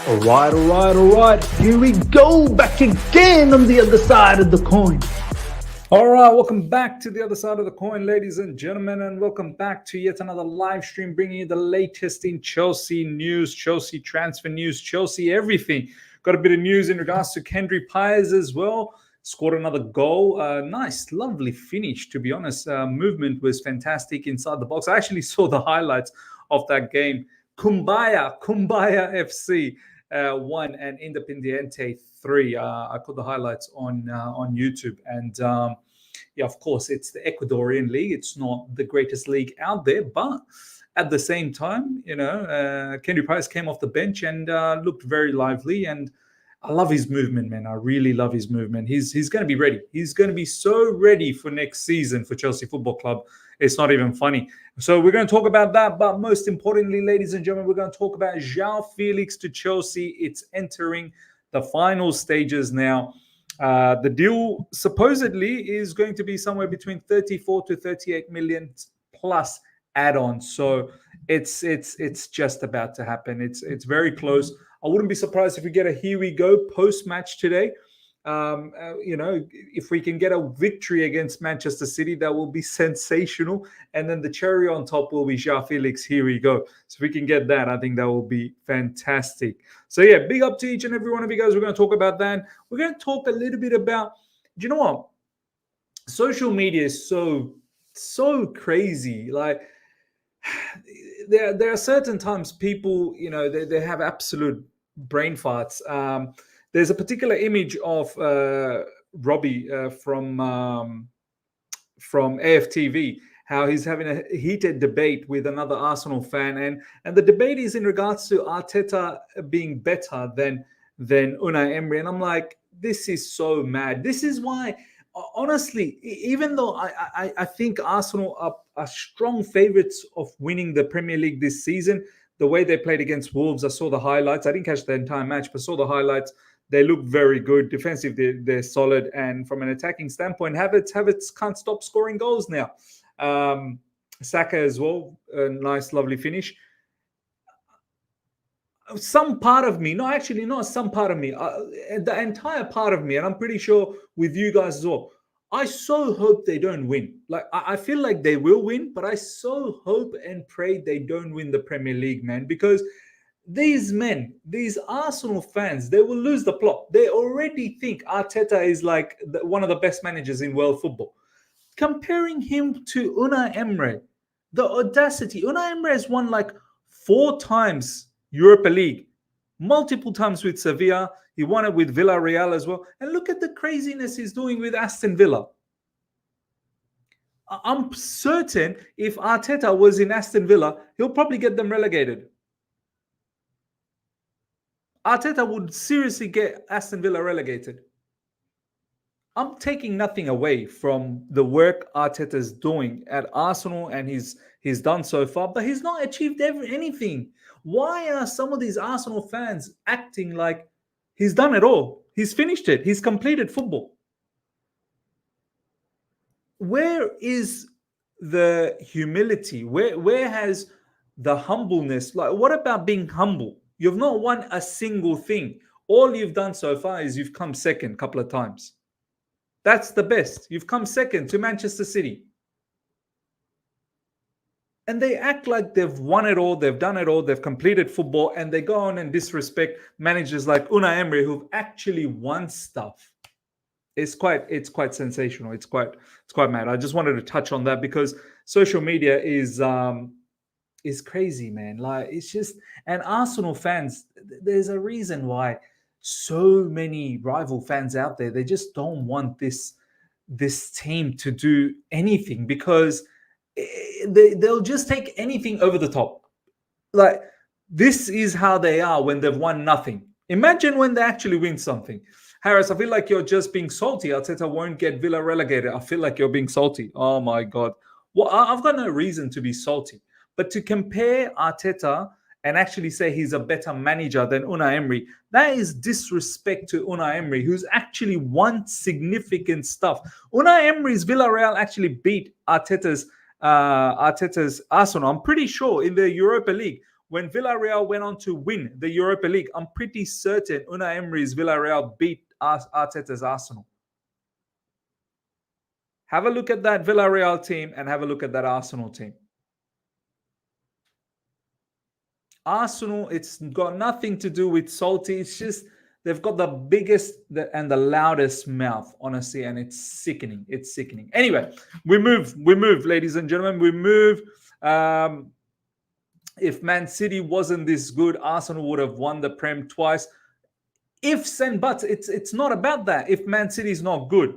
All right. Here we go, back again on the other side of the coin. All right, welcome back to the other side of the coin, ladies and gentlemen, and welcome back to yet another live stream bringing you the latest in Chelsea news, Chelsea transfer news, Chelsea everything. Got a bit of news in regards to Kendry Paez as well. Scored another goal. Nice, lovely finish, to be honest. Movement was fantastic inside the box. I actually saw the highlights of that game. Cumbayá FC 1 and Independiente 3. I put the highlights on YouTube, and yeah, of course, it's the Ecuadorian league. It's not the greatest league out there, but at the same time, Kendry Paez came off the bench and looked very lively. And I love his movement, man. I really love his movement. He's going to be ready. He's going to be so ready for next season for Chelsea Football Club. It's not even funny. So we're going to talk about that. But most importantly, ladies and gentlemen, we're going to talk about Joao Felix to Chelsea. It's entering the final stages now. The deal supposedly is going to be somewhere between 34 to 38 million plus add-ons. So it's just about to happen. It's very close. I wouldn't be surprised if we get a here we go post-match today. If we can get a victory against Manchester City, that will be sensational. And then the cherry on top will be Joao Felix. Here we go. So if we can get that, I think that will be fantastic. So yeah, big up to each and every one of you guys. We're going to talk about that. We're going to talk a little bit about, do you know what? Social media is so crazy. Like there are certain times people, they have absolute brain farts. There's a particular image of Robbie from AFTV, how he's having a heated debate with another Arsenal fan, and the debate is in regards to Arteta being better than Unai Emery, and I'm like, this is so mad. This is why, honestly, even though I think Arsenal are strong favourites of winning the Premier League this season, the way they played against Wolves, I saw the highlights. I didn't catch the entire match, but saw the highlights. They look very good. Defensive, they're solid. And from an attacking standpoint, Havertz can't stop scoring goals now. Saka as well, a nice, lovely finish. Some part of me, no, actually not some part of me, the entire part of me, and I'm pretty sure with you guys as well, I so hope they don't win. Like, I feel like they will win, but I so hope and pray they don't win the Premier League, man, because these men, these Arsenal fans, they will lose the plot. They already think Arteta is like one of the best managers in world football. Comparing him to Unai Emery, the audacity. Unai Emery has won like 4 times Europa League, multiple times with Sevilla. He won it with Villarreal as well. And look at the craziness he's doing with Aston Villa. I'm certain if Arteta was in Aston Villa, he'll probably get them relegated. Arteta would seriously get Aston Villa relegated. I'm taking nothing away from the work Arteta's doing at Arsenal, and he's done so far, but he's not achieved anything. Why are some of these Arsenal fans acting like he's done it all? He's finished it. He's completed football. Where is the humility? Where has the humbleness? Like, what about being humble? You've not won a single thing. All you've done so far is you've come second a couple of times. That's the best. You've come second to Manchester City. And they act like they've won it all, they've done it all, they've completed football, and they go on and disrespect managers like Unai Emery who've actually won stuff. It's quite sensational. It's quite mad. I just wanted to touch on that because social media is crazy, man. Like, it's just, and Arsenal fans, there's a reason why so many rival fans out there, they just don't want this team to do anything because they'll just take anything over the top. Like, this is how they are when they've won nothing. Imagine when they actually win something. Harris, I feel like you're just being salty. Arteta won't get Villa relegated. I feel like you're being salty. Oh my God. Well, I've got no reason to be salty. But to compare Arteta and actually say he's a better manager than Unai Emery, that is disrespect to Unai Emery, who's actually won significant stuff. Unai Emery's Villarreal actually beat Arteta's Arsenal. I'm pretty sure in the Europa League. when Villarreal went on to win the Europa League, I'm pretty certain Unai Emery's Villarreal beat Arteta's Arsenal. Have a look at that Villarreal team and have a look at that Arsenal team. Arsenal, it's got nothing to do with salty. It's just they've got the biggest and the loudest mouth, honestly, and it's sickening. It's sickening. Anyway, we move, ladies and gentlemen. We move. If Man City wasn't this good, Arsenal would have won the Prem twice. Ifs and buts, it's not about that. If Man City is not good,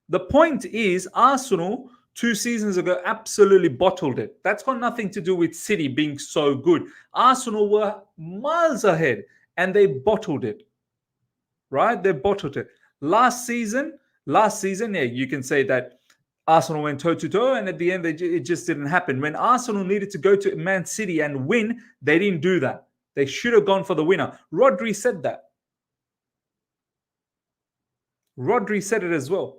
the point is Arsenal 2 seasons ago absolutely bottled it. That's got nothing to do with City being so good. Arsenal were miles ahead and they bottled it. Right? They bottled it. Last season, yeah, you can say that Arsenal went toe-to-toe and at the end it just didn't happen. When Arsenal needed to go to Man City and win, they didn't do that. They should have gone for the winner. Rodri said that. Rodri said it as well.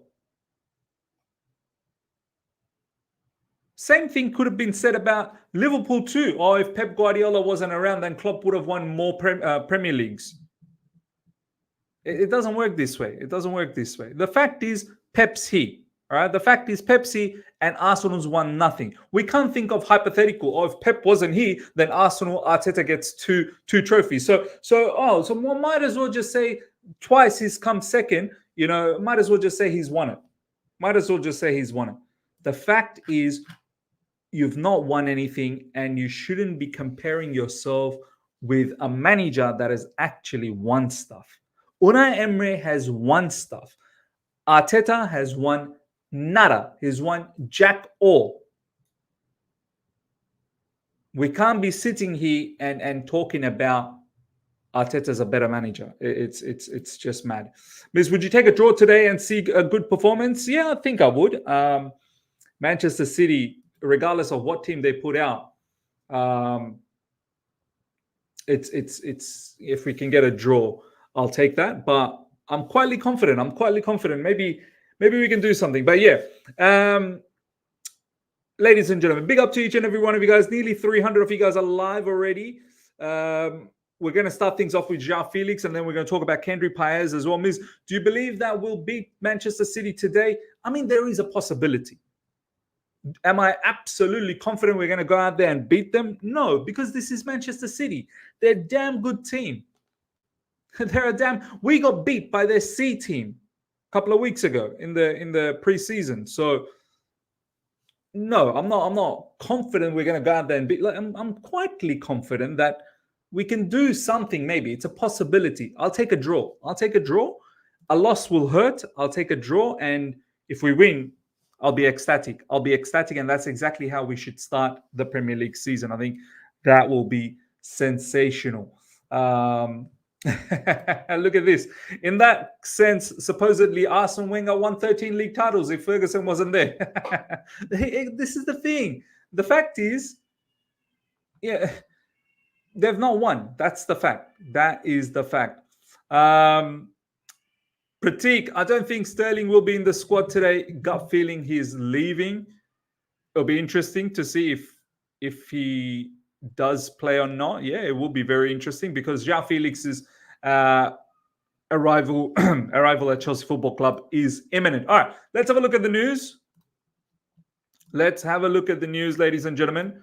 Same thing could have been said about Liverpool too. Or if Pep Guardiola wasn't around, then Klopp would have won more Premier Leagues. It doesn't work this way. It doesn't work this way. The fact is Pep's here. All right. The fact is Pepsi and Arsenal's won nothing. We can't think of hypothetical. Or if Pep wasn't here, then Arteta gets two trophies. So one might as well just say twice he's come second. You know, might as well just say he's won it. Might as well just say he's won it. The fact is, you've not won anything, and you shouldn't be comparing yourself with a manager that has actually won stuff. Unai Emery has won stuff. Arteta has won nada. He's won jack all. We can't be sitting here and talking about Arteta's a better manager. It's just mad. Miss, would you take a draw today and see a good performance? Yeah, I think I would. Manchester City, regardless of what team they put out, it's if we can get a draw, I'll take that. But I'm quietly confident. Maybe we can do something. But yeah, ladies and gentlemen, big up to each and every one of you guys. Nearly 300 of you guys are live already. We're going to start things off with Joao Felix, and then we're going to talk about Kendry Paez as well. Miz, do you believe that we'll beat Manchester City today? I mean, there is a possibility. Am I absolutely confident we're going to go out there and beat them? No, because this is Manchester City. They're a damn good team. We got beat by their C team a couple of weeks ago in the preseason. So no, I'm not confident we're going to go out there and beat. I'm quietly confident that we can do something. Maybe it's a possibility. I'll take a draw. A loss will hurt. I'll take a draw, and if we win, I'll be ecstatic. And that's exactly how we should start the Premier League season. I think that will be sensational. Look at this. In that sense, supposedly Arsene Wenger won 13 league titles if Ferguson wasn't there. This is the thing. The fact is, yeah, they've not won. That's the fact. That is the fact. Pratik, I don't think Sterling will be in the squad today. Gut feeling he's leaving. It'll be interesting to see if he does play or not. Yeah, it will be very interesting because Joao Felix's arrival at Chelsea Football Club is imminent. All right, let's have a look at the news. Ladies and gentlemen.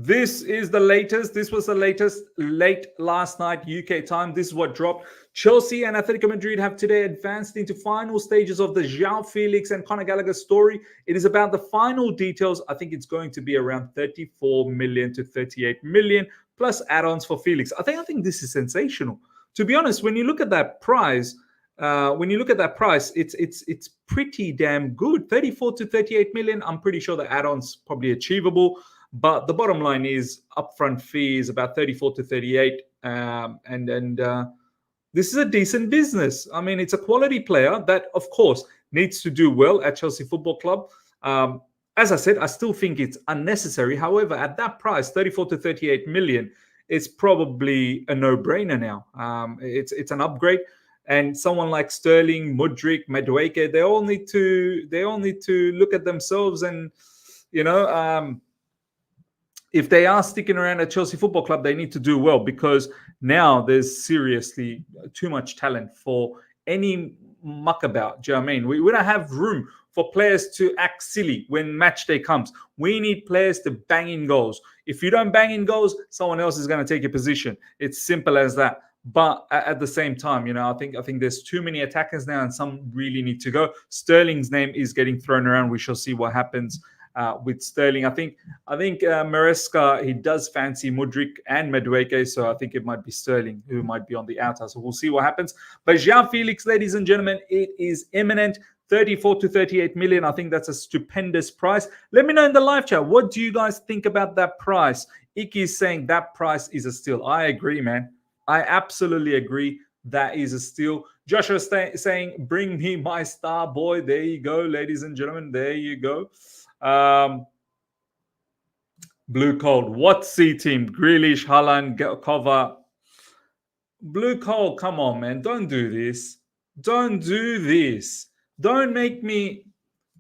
This is the latest. This was the latest late last night UK time. This is what dropped. Chelsea and Atletico Madrid have today advanced into final stages of the Joao Felix and Conor Gallagher story. It is about the final details. I think it's going to be around 34 million to 38 million plus add-ons for Felix. I think this is sensational. To be honest, when you look at that price, it's pretty damn good. 34 to 38 million. I'm pretty sure the add-ons probably achievable. But the bottom line is upfront fee is about 34 to 38. This is a decent business. I mean, it's a quality player that, of course, needs to do well at Chelsea Football Club. As I said, I still think it's unnecessary. However, at that price, 34 to 38 million, it's probably a no-brainer now. It's an upgrade. And someone like Sterling, Mudryk, Madueke, they all need to look at themselves and, if they are sticking around at Chelsea Football Club, they need to do well, because now there's seriously too much talent for any muck about. Do you know what I mean? We don't have room for players to act silly when match day comes. We need players to bang in goals. If you don't bang in goals, someone else is going to take your position. It's simple as that. But at the same time, I think there's too many attackers now, and some really need to go. Sterling's name is getting thrown around. We shall see what happens with Sterling. I think Maresca, he does fancy Mudryk and Madueke, so I think it might be Sterling who might be on the outside. So we'll see what happens. But Joao Felix, ladies and gentlemen, it is imminent. 34 to 38 million. I think that's a stupendous price. Let me know in the live chat, what do you guys think about that price? Iki is saying that price is a steal. I agree, man. I absolutely agree. That is a steal. Joshua saying, bring me my star boy. There you go, ladies and gentlemen. There you go. Blue Cold. What C team? Grealish, Haaland, Kova. Blue Cold, come on, man. Don't do this. Don't do this. Don't make me.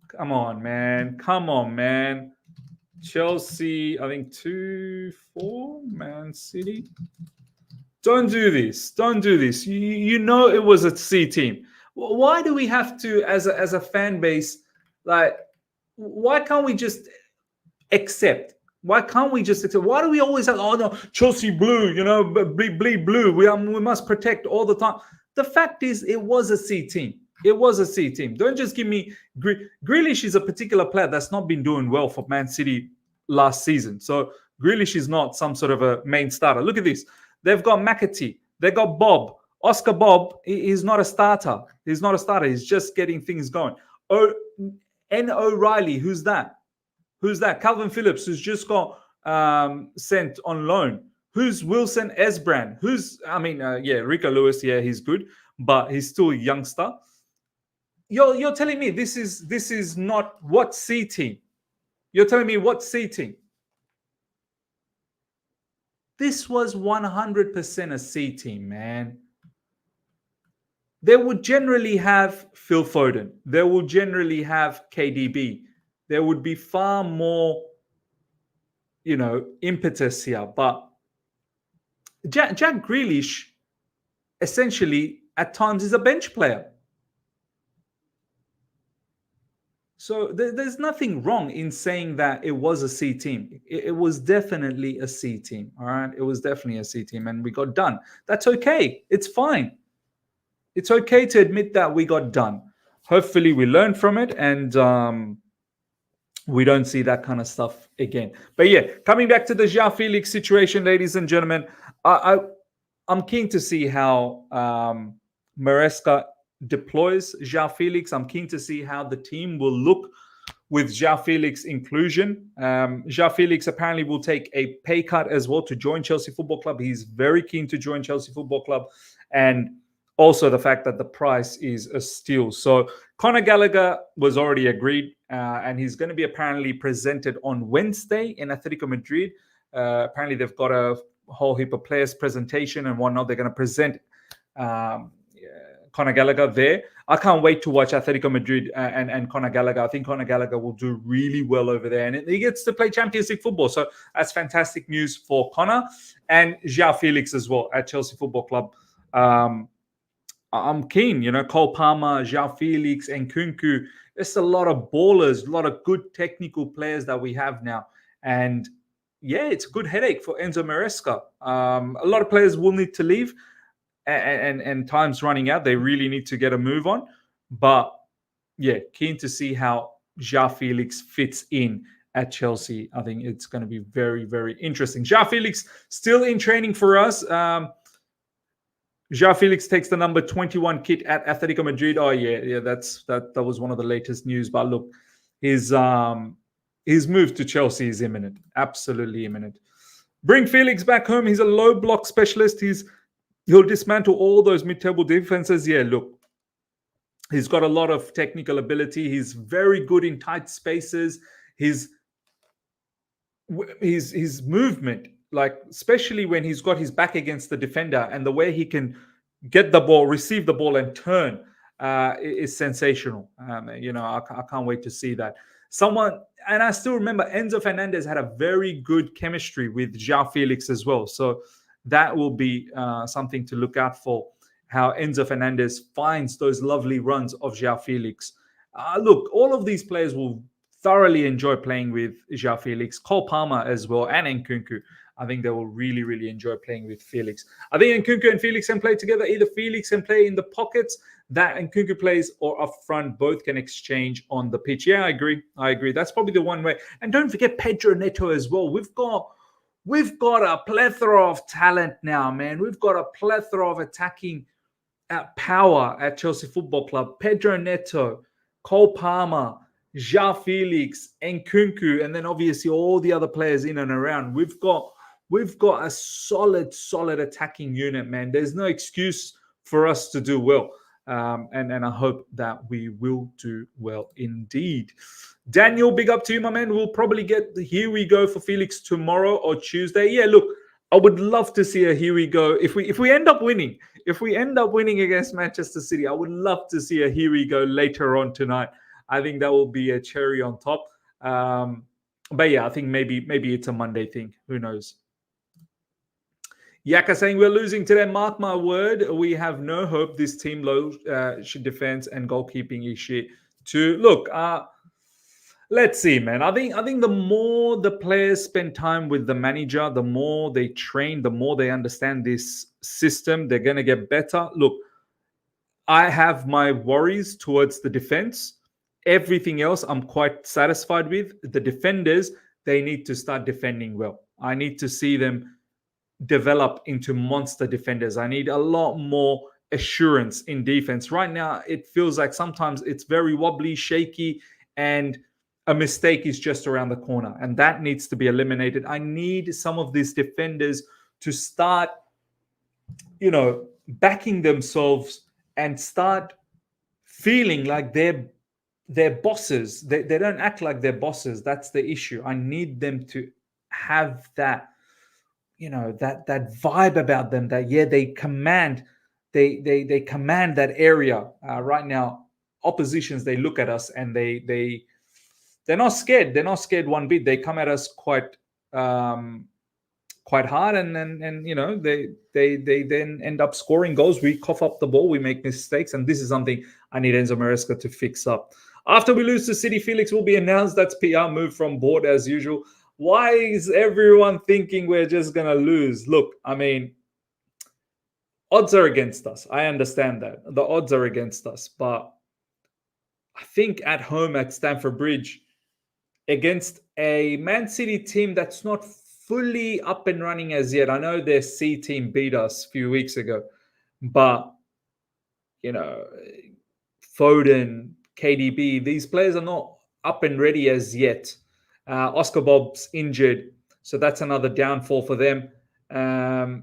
Come on, man. Come on, man. Chelsea, I think 2-4. Man City. Don't do this. Don't do this. You know it was a C team. Why do we have to, as a fan base, like, why can't we just accept? Why can't we just accept? Why do we always have, oh no, Chelsea blue, bleed blue. We must protect all the time. The fact is, it was a C team. It was a C team. Don't just give me Grealish is a particular player that's not been doing well for Man City last season. So Grealish is not some sort of a main starter. Look at this. They've got McAtee. They got Bob. Oscar Bob is not a starter. He's not a starter. He's just getting things going. N. O'Reilly, who's that? Who's that? Calvin Phillips, who's just got sent on loan. Who's Wilson Esbrand? Rico Lewis, yeah, he's good, but he's still a youngster. You're telling me this is not what C team? You're telling me what C team? This was 100% a C team, man. They would generally have Phil Foden. They would generally have KDB. There would be far more, impetus here. But Jack Grealish, essentially, at times is a bench player. So there's nothing wrong in saying that it was a C team. It was definitely a C team, all right? It was definitely a C team, and we got done. That's okay. It's fine. It's okay to admit that we got done. Hopefully we learn from it, and we don't see that kind of stuff again. But yeah, coming back to the Joao Felix situation, ladies and gentlemen, I'm keen to see how Maresca deploys Joao Felix. I'm keen to see how the team will look with Joao Felix inclusion. Joao Felix apparently will take a pay cut as well to join Chelsea Football Club. He's very keen to join Chelsea Football Club, and also the fact that the price is a steal. So Conor Gallagher was already agreed, and he's going to be apparently presented on Wednesday in Atletico Madrid. Apparently they've got a whole heap of players presentation and whatnot. They're going to present Conor Gallagher there. I can't wait to watch Atletico Madrid and Conor Gallagher. I think Conor Gallagher will do really well over there, and he gets to play Champions League football. So that's fantastic news for Conor and Joao Felix as well at Chelsea Football Club. I'm keen, Cole Palmer, Joao Felix, and Nkunku. There's a lot of ballers, a lot of good technical players that we have now. And yeah, it's a good headache for Enzo Maresca. A lot of players will need to leave, and time's running out. They really need to get a move on. But yeah, keen to see how Joao Felix fits in at Chelsea. I think it's going to be very, very interesting. Joao Felix still in training for us. Joao Felix takes the number 21 kit at Atletico Madrid. Oh yeah, that was one of the latest news. But look, his move to Chelsea is imminent, absolutely imminent. Bring Felix back home. He's a low block specialist. He'll dismantle all those mid-table defenses. Yeah, look, he's got a lot of technical ability. He's very good in tight spaces. His movement, like especially when he's got his back against the defender, and the way he can get the ball, receive the ball, and turn is sensational. I can't wait to see that. someone, and I still remember Enzo Fernandez had a very good chemistry with Joao Felix as well. So that will be something to look out for, how Enzo Fernandez finds those lovely runs of Joao Felix. Look, all of these players will thoroughly enjoy playing with Joao Felix, Cole Palmer as well, and Nkunku. I think they will really, really enjoy playing with Felix. I think Nkunku and Felix can play together. Either Felix can play in the pockets that Nkunku plays, or up front, both can exchange on the pitch. Yeah, I agree. That's probably the one way. And don't forget Pedro Neto as well. We've got a plethora of talent now, man. We've got a plethora of attacking power at Chelsea Football Club. Pedro Neto, Cole Palmer, Joao Felix, Nkunku, and then obviously all the other players in and around. We've got a solid attacking unit, man. There's no excuse for us to do well. And I hope that we will do well indeed. Daniel, big up to you, my man. We'll probably get the here we go for Felix tomorrow or Tuesday. Yeah, look, I would love to see a here we go. If we end up winning, against Manchester City, I would love to see a here we go later on tonight. I think that will be a cherry on top. But yeah, I think maybe it's a Monday thing. Who knows? Yaka saying we're losing today. Mark my word, we have no hope. This team low defense and goalkeeping is shit. Look, let's see, man. I think the more the players spend time with the manager, the more they train, the more they understand this system, they're gonna get better. Look, I have my worries towards the defense. Everything else I'm quite satisfied with. The defenders, they need to start defending well. I need to see them develop into monster defenders. I need a lot more assurance in defense. Right now, it feels like sometimes it's very wobbly, shaky, and a mistake is just around the corner. And that needs to be eliminated. I need some of these defenders to start, backing themselves and start feeling like they're bosses. They don't act like they're bosses. That's the issue. I need them to have that, that vibe about them, that they command they command that area. Right now, oppositions, they look at us and they're not scared. They're not scared one bit. They come at us quite hard, and they then end up scoring goals. We cough up the ball, we make mistakes, and this is something I need Enzo Maresca to fix up. After we lose to City, Felix will be announced. That's PR move from board as usual. Why is everyone thinking we're just going to lose? Look, I mean, odds are against us. I understand that. The odds are against us. But I think at home at Stamford Bridge, against a Man City team that's not fully up and running as yet. I know their C team beat us a few weeks ago. But, Foden, KDB, these players are not up and ready as yet. Oscar Bob's injured, so that's another downfall for them. No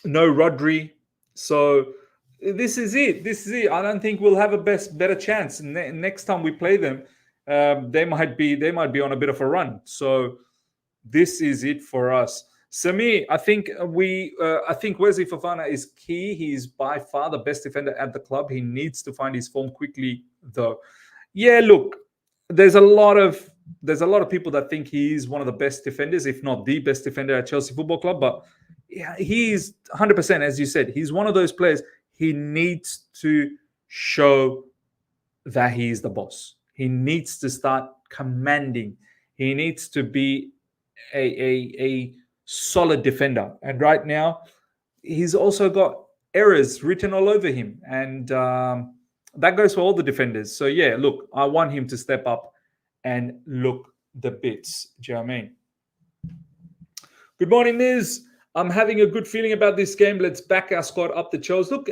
Rodri, so this is it. I don't think we'll have a better chance next time we play them. They might be on a bit of a run. So this is it for us. Samir, I think Wesley Fofana is key. He's by far the best defender at the club. He needs to find his form quickly, though. Yeah, look. There's a lot of people that think he's one of the best defenders, if not the best defender at Chelsea Football Club. But yeah, he's 100%, as you said. He's one of those players. He needs to show that he's the boss. He needs to start commanding. He needs to be a solid defender. And right now, he's also got errors written all over him. And that goes for all the defenders. So, yeah, look, I want him to step up and look the bits. Do you know what I mean? Good morning, Miz. I'm having a good feeling about this game. Let's back our squad up the Chels. Look,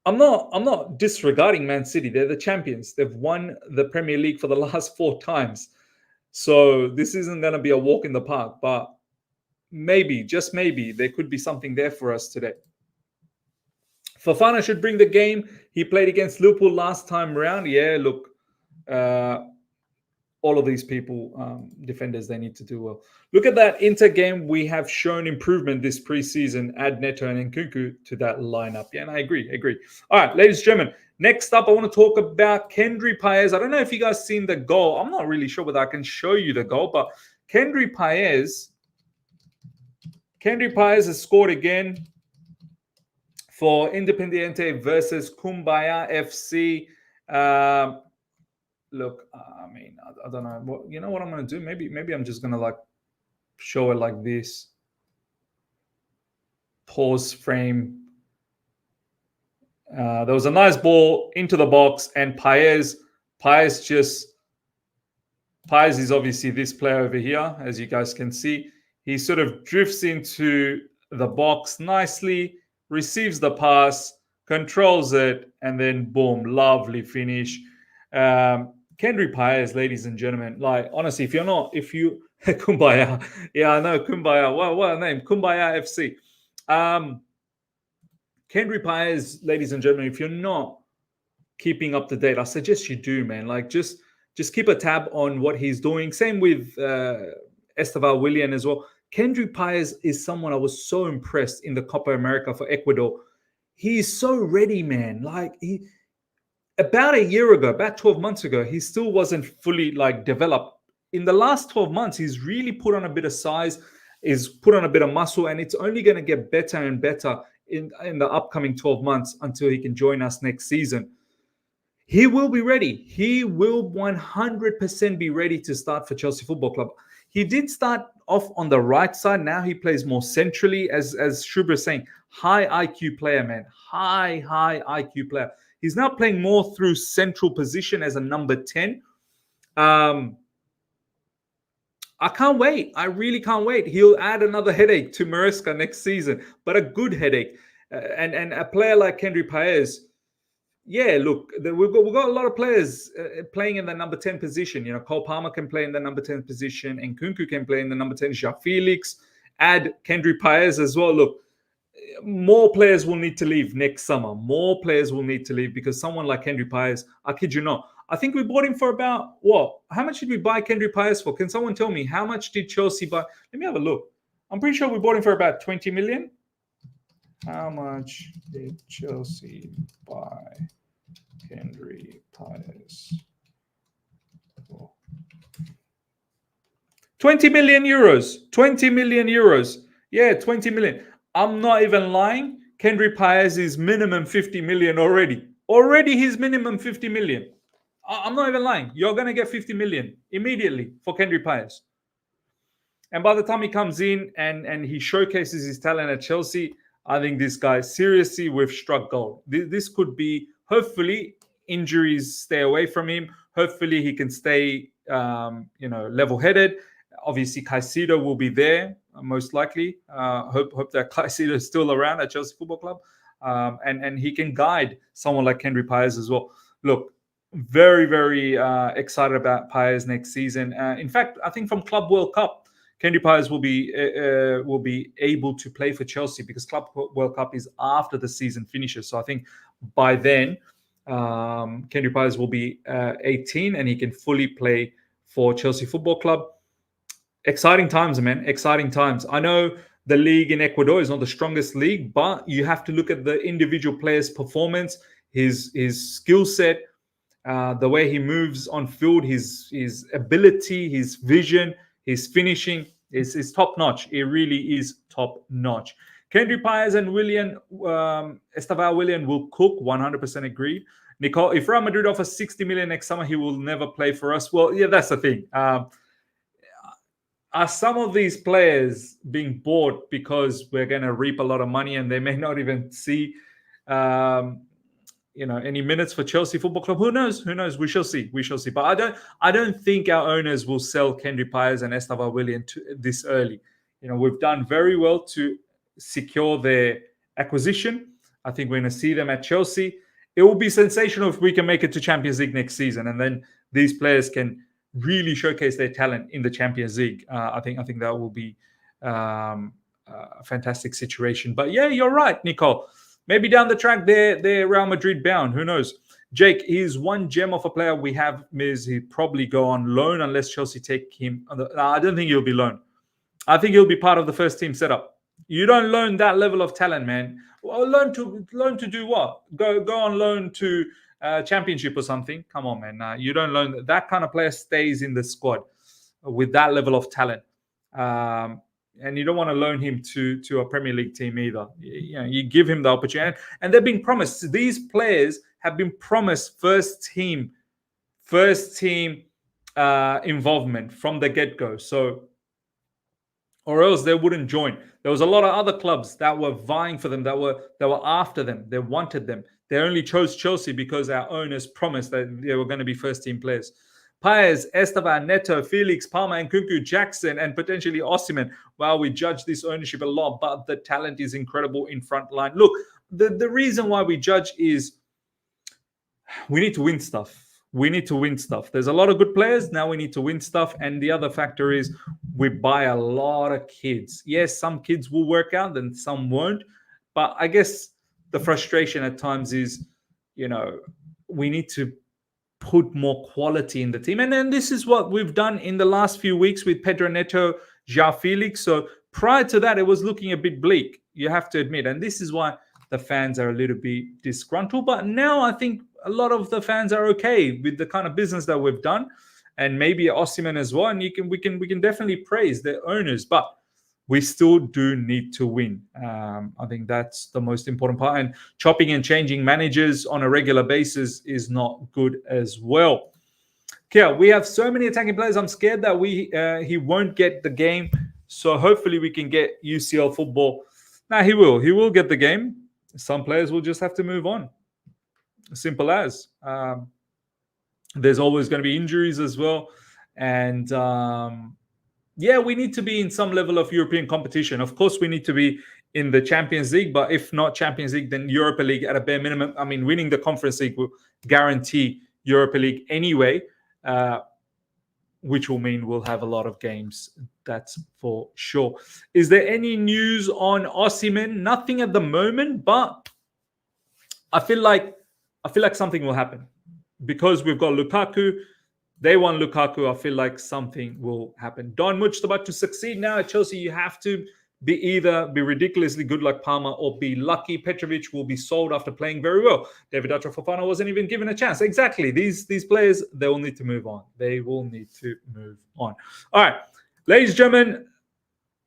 I'm not disregarding Man City. They're the champions. They've won the Premier League for the last 4 times. So this isn't going to be a walk in the park. But maybe, just maybe, there could be something there for us today. Fofana should bring the game. He played against Liverpool last time round. Yeah, look, all of these people, defenders, they need to do well. Look at that Inter game. We have shown improvement this preseason. Add Neto and Nkunku to that lineup. Yeah, and I agree. All right, ladies and gentlemen. Next up, I want to talk about Kendry Paez. I don't know if you guys seen the goal. I'm not really sure whether I can show you the goal, but Kendry Paez has scored again for Independiente versus Cumbayá FC. Look, I mean, I don't know. You know what I'm going to do? Maybe I'm just going to like show it like this. Pause frame. There was a nice ball into the box, and Paez is obviously this player over here, as you guys can see. He sort of drifts into the box nicely, receives the pass, controls it, and then boom, lovely finish. Kendry Paez, ladies and gentlemen, like honestly, if you Cumbayá, yeah, I know Cumbayá. What a name, Cumbayá FC. Kendry Paez, ladies and gentlemen, if you're not keeping up to date, I suggest you do, man. Like just keep a tab on what he's doing. Same with Esteval Willian as well. Kendry Paez is someone I was so impressed in the Copa America for Ecuador. He is so ready, man. Like about a year ago, about 12 months ago, he still wasn't fully like developed. In the last 12 months, he's really put on a bit of size, is put on a bit of muscle, and it's only going to get better and better in the upcoming 12 months until he can join us next season. He will be ready. He will 100% be ready to start for Chelsea Football Club. He did start off on the right side. Now he plays more centrally, as Shubra is saying. High IQ player, man. High IQ player. He's now playing more through central position as a number 10. I can't wait. I really can't wait. He'll add another headache to Maresca next season, but a good headache. And a player like Kendry Paez, yeah, look, we've got a lot of players playing in the number 10 position. You know, Cole Palmer can play in the number 10 position, and Nkunku can play in the number 10. Joao Felix, add Kendry Paez as well. Look, more players will need to leave next summer. More players will need to leave because someone like Kendry Paez, I kid you not, I think we bought him for about what? How much did we buy Kendry Paez for? Can someone tell me how much did Chelsea buy? Let me have a look. I'm pretty sure we bought him for about 20 million. How much did Chelsea buy Kendry Paez for? 20 million euros. 20 million euros. Yeah, 20 million. I'm not even lying. Kendry Paez is minimum 50 million already. Already he's minimum 50 million. I'm not even lying. You're going to get 50 million immediately for Kendry Paez. And by the time he comes in and he showcases his talent at Chelsea, I think this guy, seriously, we've struck gold. This could be, hopefully, injuries stay away from him. Hopefully, he can stay, level-headed. Obviously, Caicedo will be there, most likely. Hope that Caicedo is still around at Chelsea Football Club. And he can guide someone like Kendry Paez as well. Look, very, very excited about Paez next season. In fact, I think from Club World Cup, Kendry Paez will be able to play for Chelsea because Club World Cup is after the season finishes. So I think by then, Kendry Paez will be 18 and he can fully play for Chelsea Football Club. Exciting times, man. Exciting times. I know the league in Ecuador is not the strongest league, but you have to look at the individual player's performance, his skill set, the way he moves on field, his ability, his vision, his finishing is top notch. It really is top notch. Kendry Paez and Esteval Willian will cook. 100% agreed. Nicole, if Real Madrid offers 60 million next summer, he will never play for us. Well, yeah, that's the thing. Are some of these players being bought because we're going to reap a lot of money and they may not even see, any minutes for Chelsea Football Club? Who knows? Who knows? We shall see. We shall see. But I don't think our owners will sell Kendry Paez and Esteval Willian this early. We've done very well to secure their acquisition. I think we're going to see them at Chelsea. It will be sensational if we can make it to Champions League next season, and then these players can really showcase their talent in the Champions League. I think that will be a fantastic situation. But yeah, you're right, Nicole. Maybe down the track they're Real Madrid bound. Who knows? Jake, he's one gem of a player we have. Miz, he'd probably go on loan unless Chelsea take him. I don't think he'll be loaned. I think he'll be part of the first team setup. You don't loan that level of talent, man. Well, loan to do what? Go on loan to Championship or something. Come on, man. You don't loan. That kind of player stays in the squad with that level of talent. And you don't want to loan him to a Premier League team either. You give him the opportunity. And they're being promised. These players have been promised first team involvement from the get-go. So, or else they wouldn't join. There was a lot of other clubs that were vying for them, that were after them. They wanted them. They only chose Chelsea because our owners promised that they were going to be first-team players. Paez, Esteban, Neto, Felix, Palmer, and Nkunku, Jackson, and potentially Osimhen. Well, we judge this ownership a lot, but the talent is incredible in front line. Look, the reason why we judge is we need to win stuff. We need to win stuff. There's a lot of good players. Now we need to win stuff. And the other factor is we buy a lot of kids. Yes, some kids will work out and some won't. But I guess the frustration at times is, we need to put more quality in the team. And then this is what we've done in the last few weeks with Pedro Neto, Joao Felix. So prior to that, it was looking a bit bleak, you have to admit. And this is why the fans are a little bit disgruntled. But now I think a lot of the fans are okay with the kind of business that we've done, and maybe Osimhen as well. And we can definitely praise the owners, but we still do need to win. I think that's the most important part. And chopping and changing managers on a regular basis is not good as well. Okay, we have so many attacking players. I'm scared that he won't get the game. So hopefully we can get UCL football. Now he will. He will get the game. Some players will just have to move on. Simple as. There's always going to be injuries as well. And we need to be in some level of European competition. Of course, we need to be in the Champions League, but if not Champions League, then Europa League at a bare minimum. I mean, winning the Conference League will guarantee Europa League anyway, which will mean we'll have a lot of games. That's for sure. Is there any news on Osimhen? Nothing at the moment, but I feel like something will happen because we've got Lukaku. They want Lukaku. I feel like something will happen. Don Mustafa, to succeed now at Chelsea, you have to either be ridiculously good like Palmer or be lucky. Petrovic will be sold after playing very well. David Fofana wasn't even given a chance. Exactly. These players, they will need to move on. They will need to move on. All right. Ladies and gentlemen,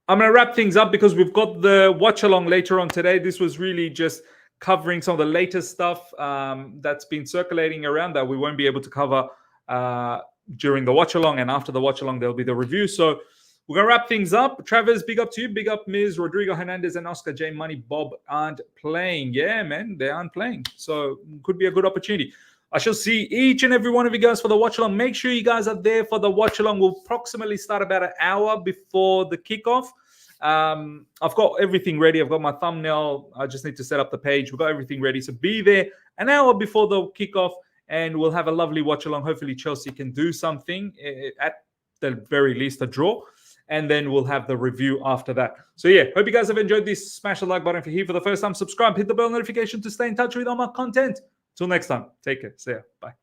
I'm going to wrap things up because we've got the watch along later on today. This was really just covering some of the latest stuff that's been circulating around that we won't be able to cover during the watch along, and after the watch along there'll be the review. So we're gonna wrap things up. Travis, big up to you. Big up Ms. Rodrigo Hernandez and Oscar J. Money Bob aren't playing. Yeah, man, they aren't playing. So could be a good opportunity. I shall see each and every one of you guys for the watch along. Make sure you guys are there for the watch along. We'll approximately start about an hour before the kickoff. I've got everything ready. I've got my thumbnail. I just need to set up the page. We've got everything ready. So be there an hour before the kickoff, and we'll have a lovely watch along. Hopefully Chelsea can do something, at the very least a draw, and then we'll have the review after that. So yeah, hope you guys have enjoyed this. Smash the like button if you're here for the first time. Subscribe, hit the bell notification to stay in touch with all my content. Till next time, take care. See ya. Bye.